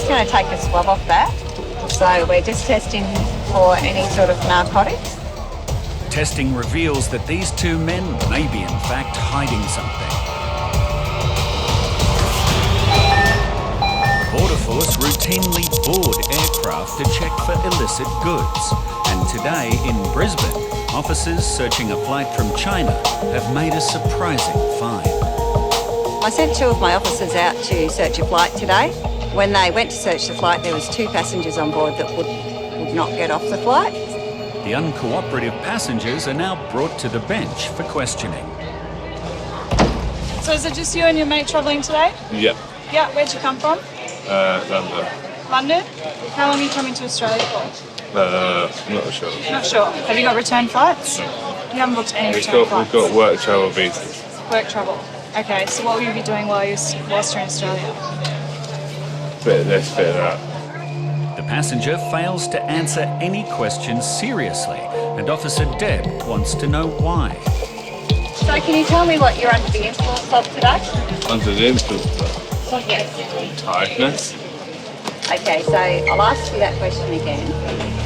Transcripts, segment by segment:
just going to take a swab off that. So we're just testing for any sort of narcotics. Testing reveals that these two men may be in fact hiding something. Border Force routinely board aircraft to check for illicit goods. And today in Brisbane, officers searching a flight from China have made a surprising find. I sent 2 of my officers out to search a flight today. When they went to search the flight, there was 2 passengers on board that would not get off the flight. The uncooperative passengers are now brought to the bench for questioning. So is it just you and your mate travelling today? Yep. Yeah, where'd you come from? London. London? How long are you coming to Australia for? Not sure. Not sure. Have you got return flights? No. You haven't booked any We've return flights? got work travel visas. Work travel. Okay, so what will you be doing whilst you're in Australia? Bit of this, bit of that. The passenger fails to answer any questions seriously, and Officer Deb wants to know why. So can you tell me what you're under the influence of today? Under the influence Yes. tiredness. Okay, so I'll ask you that question again,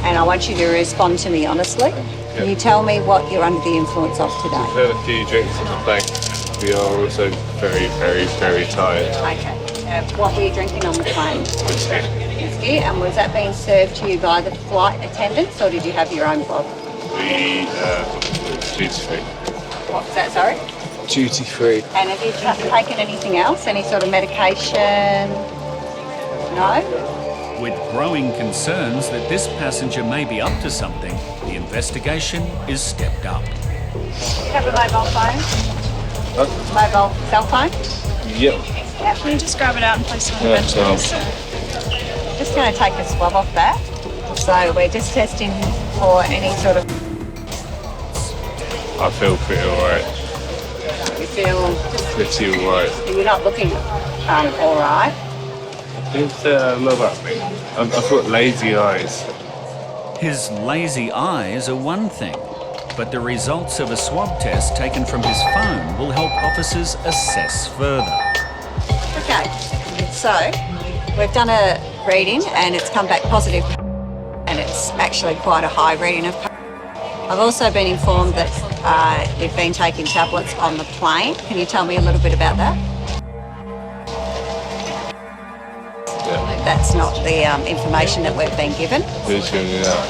and I want you to respond to me honestly. Can you tell me what you're under the influence of today? We've had a few drinks on the plane. We are also very, very, very tired. Okay. What were you drinking on the plane? Whiskey. And was that being served to you by the flight attendants, or did you have your own bottle? We duty free. What's that, sorry? Duty free. And have you taken anything else? Any sort of medication? No? With growing concerns that this passenger may be up to something, the investigation is stepped up. Do you have a mobile phone? Mobile cell phone? Yep. Can you just grab it out and place it on the Yeah, bench, so- please? Just going to take a swab off that. So we're just testing for any sort of... I feel pretty alright. You feel... Pretty alright. You're not looking all right. It's love at me. I've got lazy eyes. His lazy eyes are one thing, but the results of a swab test taken from his phone will help officers assess further. Okay, so we've done a reading and it's come back positive, and it's actually quite a high reading of. I've also been informed that you've been taking tablets on the plane. Can you tell me a little bit about that? Yeah. That's not the information that we've been given. Who's giving me that?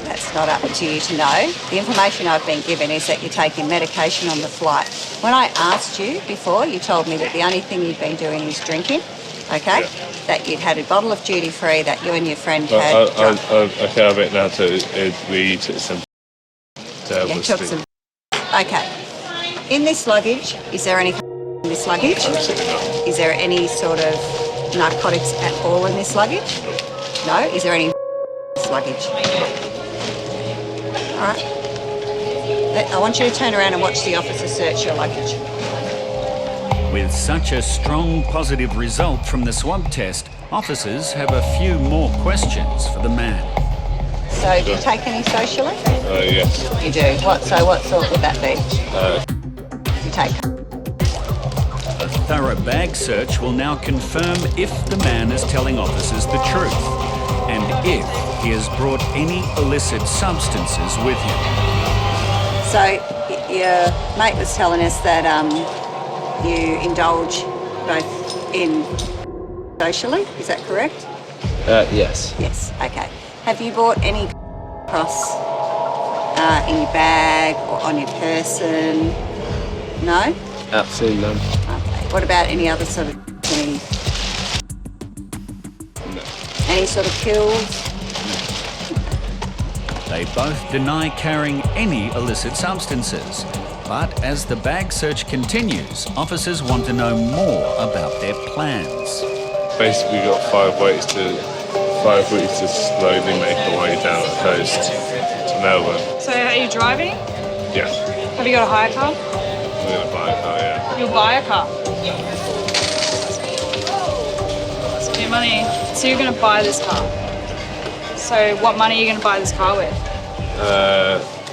That's not up to you to know. The information I've been given is that you're taking medication on the flight. When I asked you before, you told me that the only thing you'd been doing was drinking, okay? Yeah. That you'd had a bottle of duty free that you and your friend had drunk. I have it now, so we took some. You took some. Okay. In this luggage, is there any in this luggage? Absolutely not. Is there any sort of narcotics at all in this luggage? No? Is there any in this luggage? All right. I want you to turn around and watch the officer search your luggage. With such a strong positive result from the swab test, officers have a few more questions for the man. So, do you take any socially? Yes. You do. What sort would that be? You take. A thorough bag search will now confirm if the man is telling officers the truth, and if he has brought any illicit substances with him. So, your mate was telling us that you indulge both in socially. Is that correct? Yes. Yes. Okay. Have you bought any across in your bag or on your person? No? Absolutely none. Okay. What about any other sort of any sort of pills? They both deny carrying any illicit substances. But as the bag search continues, officers want to know more about their plans. Basically, we've got 5 weeks to slowly make our way down the coast to Melbourne. So are you driving? Yeah. Have you got a hire car? We're going to buy a car, yeah. You'll buy a car. That's your money. So you're going to buy this car. So what money are you going to buy this car with?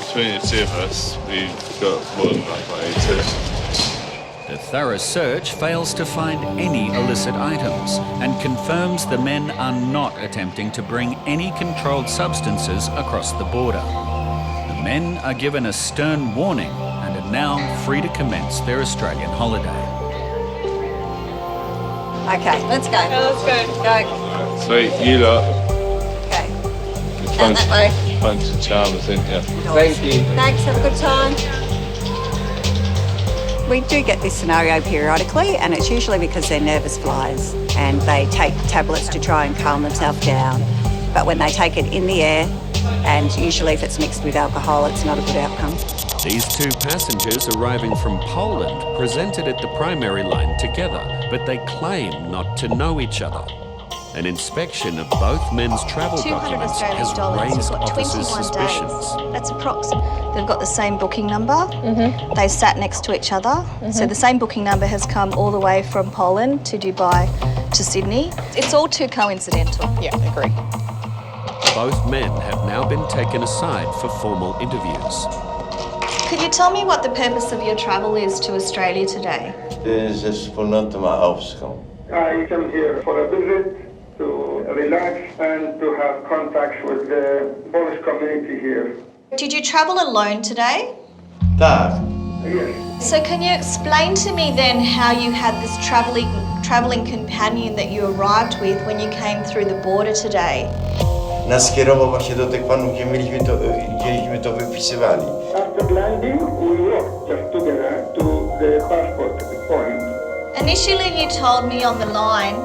Between the two of us, we've got more than enough money to... A thorough search fails to find any illicit items and confirms the men are not attempting to bring any controlled substances across the border. The men are given a stern warning and are now free to commence their Australian holiday. Okay, let's go. let's go. Go. Sweet, you lot. Okay. You're Down that way. bunch of charmers, ain't you? Thank you. Thanks, have a good time. We do get this scenario periodically, and it's usually because they're nervous flyers and they take tablets to try and calm themselves down. But when they take it in the air, and usually if it's mixed with alcohol, it's not a good outcome. These two passengers arriving from Poland presented at the primary line together, but they claim not to know each other. An inspection of both men's travel 200 documents Australian has dollars. You've raised got officers' 21 suspicions. days. That's approximate. They've got the same booking number. They sat next to each other. So the same booking number has come all the way from Poland to Dubai to Sydney. It's all too coincidental. Yeah, agree. Both men have now been taken aside for formal interviews. Could you tell me what the purpose of your travel is to Australia today? Dit is wspólnota ma Aufską. I came here for a visit to relax and to have contacts with the Polish community here. Did you travel alone today? Tak. Yes. So can you explain to me then how you had this traveling companion that you arrived with when you came through the border today? Nas skierował właśnie do tych panów, gdzieśmy to wypisywali. After landing, we walked just together to the passport point. Initially you told me on the line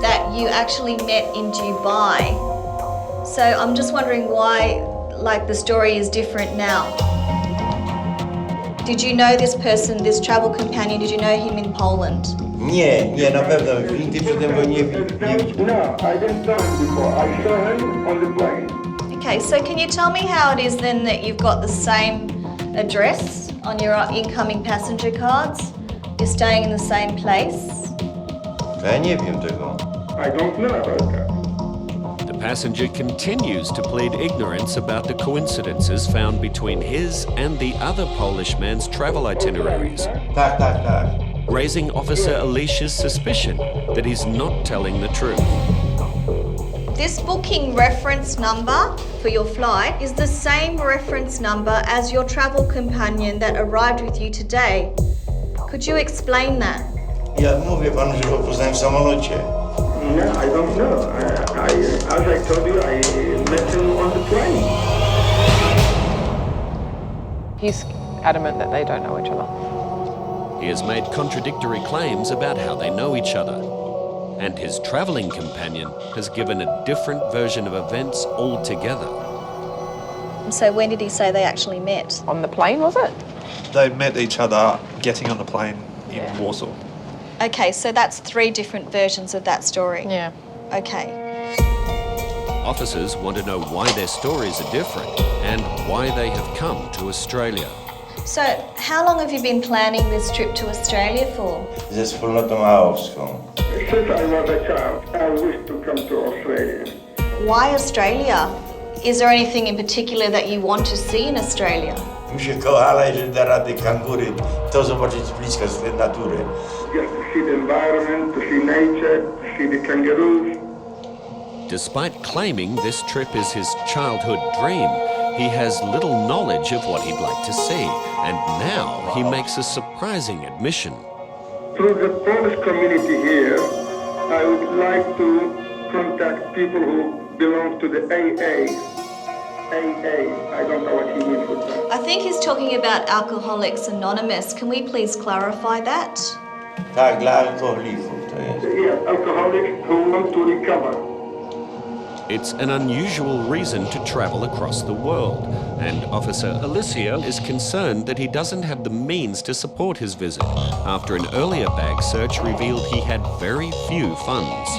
that you actually met in Dubai. So I'm just wondering why, like, the story is different now. Did you know this person, this travel companion, did you know him in Poland? Nie, na pewno. Nigdy przedtem go nie No, I didn't know him before. I saw him on the plane. Okay, so can you tell me how it is then that you've got the same address on your incoming passenger cards? You're staying in the same place? Ja nie wiem tego. I don't know about that. The passenger continues to plead ignorance about the coincidences found between his and the other Polish man's travel itineraries, Tak. raising Officer Alicia's suspicion that he's not telling the truth. This booking reference number for your flight is the same reference number as your travel companion that arrived with you today. Could you explain that? Ja mówię panu, że go poznałem w samolocie. No, I don't know. As I told you, I met him on the plane. He's adamant that they don't know each other. He has made contradictory claims about how they know each other. And his travelling companion has given a different version of events altogether. So when did he say they actually met? On the plane, was it? They met each other getting on the plane in Warsaw. Okay, so that's 3 different versions of that story. Yeah. Okay. Officers want to know why their stories are different and why they have come to Australia. So how long have you been planning this trip to Australia for? Ze wspólnotą Aufską. Since I was a child, I wished to come to Australia. Why Australia? Is there anything in particular that you want to see in Australia? Mi się koala, jeżeli da rady kangury, to zobaczyć z bliska z natury. Just to see the environment, to see nature, to see the kangaroos. Despite claiming this trip is his childhood dream, he has little knowledge of what he'd like to see, and now he makes a surprising admission. Through the Polish community here, I would like to contact people who belong to the AA. I don't know what he means with that. I think he's talking about Alcoholics Anonymous. Can we please clarify that? Tak, dla alkoholików to jest. Yeah, alcoholics who want to recover. It's an unusual reason to travel across the world, and Officer Alicia is concerned that he doesn't have the means to support his visit, after an earlier bag search revealed he had very few funds.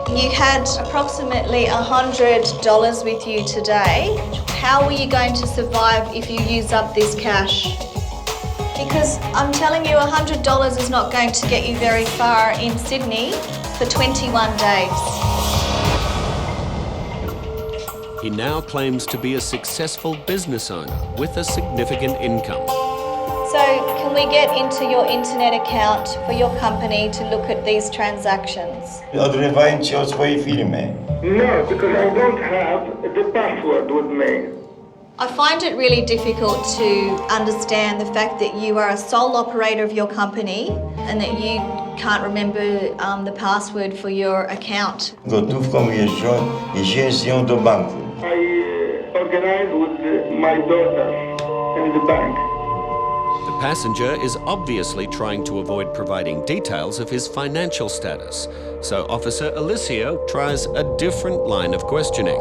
You had approximately $100 with you today. How are you going to survive if you use up this cash? Because I'm telling you, $100 is not going to get you very far in Sydney for 21 days. He now claims to be a successful business owner with a significant income. So can we get into your internet account for your company to look at these transactions? Odrywałem cię od swojej firmy. No, because I don't have the password with me. I find it really difficult to understand the fact that you are a sole operator of your company and that you can't remember the password for your account. Gotówką jeździłem z nią do banku. I organized with my daughter in the bank. The passenger is obviously trying to avoid providing details of his financial status, so Officer Alicio tries a different line of questioning.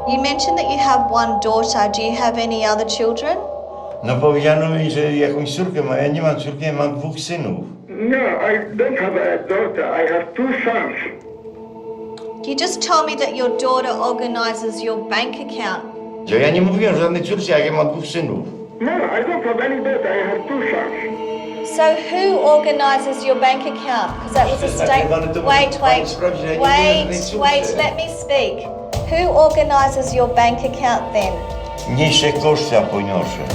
You mentioned that you have one daughter. Do you have any other children? No powiedziano mi, że jakąś córkę ma. Ja nie mam córki, mam 2 synów. No, I don't have a daughter. I have 2 sons. You just told me that your daughter organizes your bank account. Że ja nie mówiłem o żadnej córce, jak ja mam 2 synów. No, I don't have any daughter. I have 2 sons. So who organises your bank account? Because that was a statement. Wait, let me speak. Who organises your bank account then? Mniejsze koszta poniosę.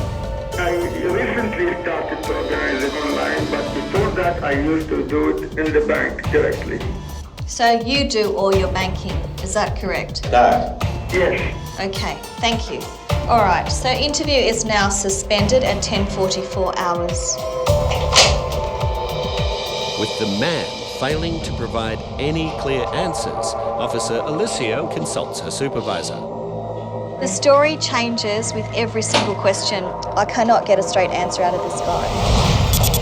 I recently started to organize it online, but before that I used to do it in the bank directly. So you do all your banking, is that correct? Tak. Yes. Okay, thank you. All right, so interview is now suspended at 10:44 hours. With the man failing to provide any clear answers, Officer Alicio consults her supervisor. The story changes with every single question. I cannot get a straight answer out of this guy.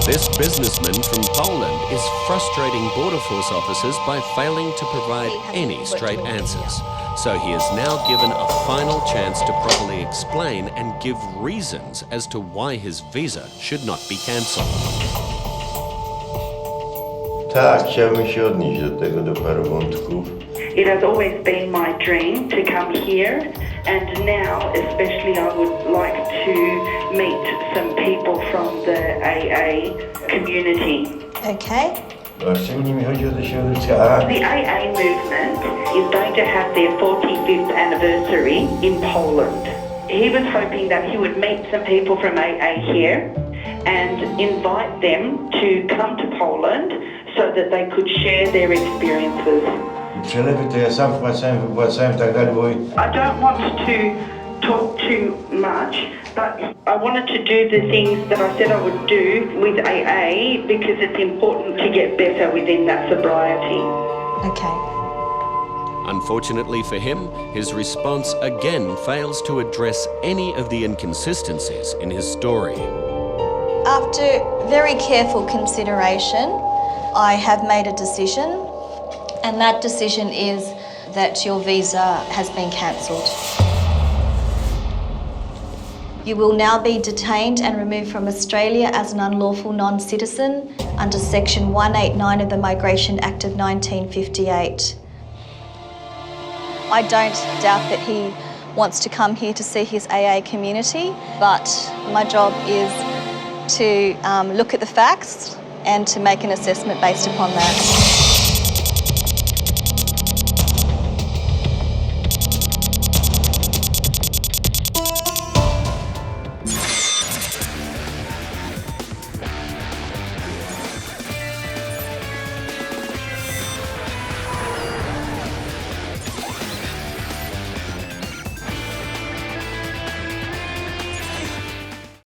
This businessman from Poland is frustrating Border Force officers by failing to provide any straight answers. So he is now given a final chance to properly explain and give reasons as to why his visa should not be cancelled. Tak, chciałbym się odnieść do tego, do paru wątków. It has always been my dream to come here, and now especially I would like to meet some people from the AA community. Okay. Szczególnie mi chodzi o to środowiska. The AA movement is going to have their 45th anniversary in Poland. He was hoping that he would meet some people from AA here and invite them to come to Poland so that they could share their experiences. Przelewy to ja sam wypłacałem i tak dalej, bo... I don't want to talk too much, but I wanted to do the things that I said I would do with AA because it's important to get better within that sobriety. Okay. Unfortunately for him, his response again fails to address any of the inconsistencies in his story. After very careful consideration, I have made a decision, and that decision is that your visa has been cancelled. You will now be detained and removed from Australia as an unlawful non-citizen under Section 189 of the Migration Act of 1958. I don't doubt that he wants to come here to see his AA community, but my job is to look at the facts and to make an assessment based upon that.